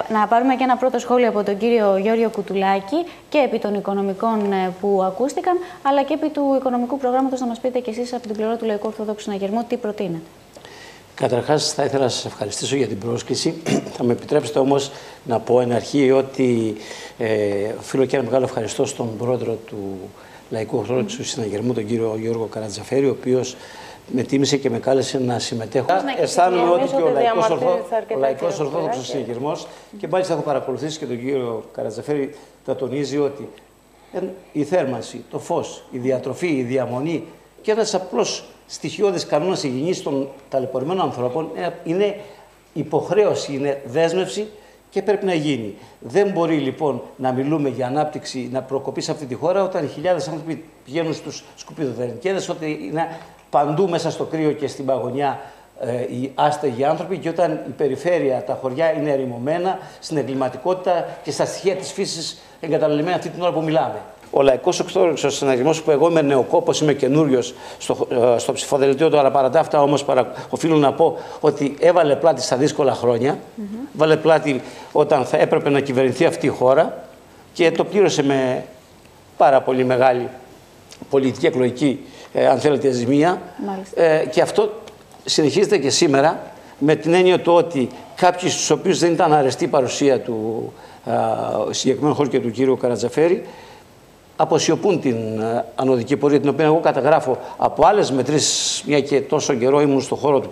Να πάρουμε και ένα πρώτο σχόλιο από τον κύριο Γιώργο Κουτουλάκη και επί των οικονομικών που ακούστηκαν, αλλά και επί του οικονομικού προγράμματος. Να μας πείτε κι εσείς από την πλευρά του Λαϊκού Ορθόδοξου Συναγερμού τι προτείνετε. Καταρχάς, θα ήθελα να σας ευχαριστήσω για την πρόσκληση. Θα με επιτρέψετε όμως να πω εν αρχή ότι οφείλω και ένα μεγάλο ευχαριστώ στον πρόεδρο του Λαϊκού Ορθόδοξου Συναγερμού, τον κύριο Γιώργο Καρατζαφέρη, ο οποίος με τίμησε και με κάλεσε να συμμετέχω. Αισθάνομαι ότι και ο Λαϊκός Ορθόδοξος Συναγερμός, και μάλιστα έχω παρακολουθήσει και τον κύριο Καρατζαφέρη, θα τονίζει ότι η θέρμανση, το φως, η διατροφή, η διαμονή και ένας απλός στοιχειώδης κανόνας υγιεινής των ταλαιπωρημένων ανθρώπων είναι υποχρέωση, είναι δέσμευση και πρέπει να γίνει. Δεν μπορεί λοιπόν να μιλούμε για ανάπτυξη, να προκοπεί σε αυτή τη χώρα όταν χιλιάδες άνθρωποι πηγαίνουν στους σκουπιδοδερνικέδες, ότι είναι παντού μέσα στο κρύο και στην παγωνιά οι άστεγοι άνθρωποι, και όταν η περιφέρεια, τα χωριά είναι ερημωμένα στην εγκληματικότητα και στα στοιχεία της φύσης εγκαταλελειμμένα αυτή την ώρα που μιλάμε. Ο Λαϊκός Ορθόδοξος Συναγερμός, που εγώ είμαι νεοκόπος, είμαι καινούριος στο ψηφοδελτίο του, αλλά παρά τα αυτά όμως οφείλω να πω ότι έβαλε πλάτη στα δύσκολα χρόνια, βάλε πλάτη όταν θα έπρεπε να κυβερνηθεί αυτή η χώρα και το πλήρωσε με πάρα πολύ μεγάλη πολιτική εκλογική, αν θέλετε, ζημία. Και αυτό συνεχίζεται και σήμερα με την έννοια του ότι κάποιοι στους οποίους δεν ήταν αρεστή η παρουσία του συγκεκριμένου χώρου και του κύριου Καρατζαφέρη αποσιωπούν την ανωδική πορεία, την οποία εγώ καταγράφω από άλλες μετρήσεις, μια και τόσο καιρό ήμουν στον χώρο του